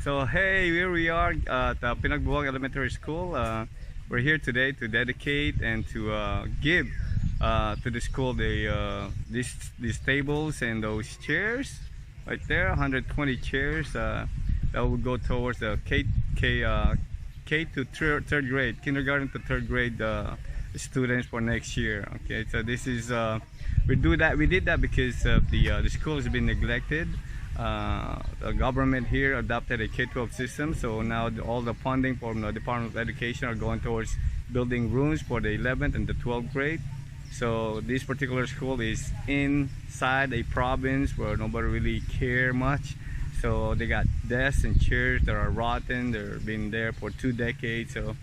So hey, here we are at Pinagbobong Elementary School. We're here today to dedicate and to give to the school these tables and those chairs right there, 120 chairs that will go towards the K to third grade, kindergarten to third grade students for next year. Okay, so this is we did that because the school has been neglected. The government here adopted a K-12 system, so now all the funding from the Department of Education are going towards building rooms for the 11th and the 12th grade. So this particular school is inside a province where nobody really care much. So they got desks and chairs that are rotten. They've been there for 2 decades. So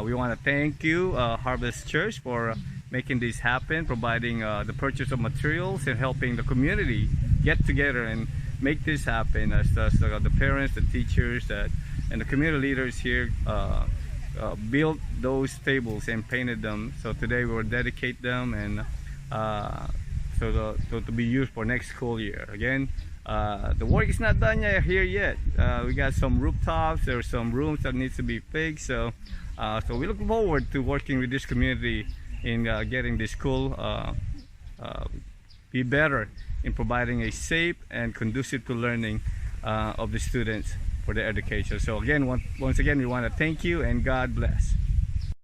we want to thank you, Harvest Church, for making this happen, providing the purchase of materials and helping the community get together and make this happen, as the parents, the teachers, and the community leaders here built those tables and painted them. So today we will dedicate them and to be used for next school year. Again, the work is not done here yet. We got some rooftops, there are some rooms that needs to be fixed. So we look forward to working with this community in getting the school be better in providing a safe and conducive to learning of the students for their education. So again, once again, we want to thank you and God bless.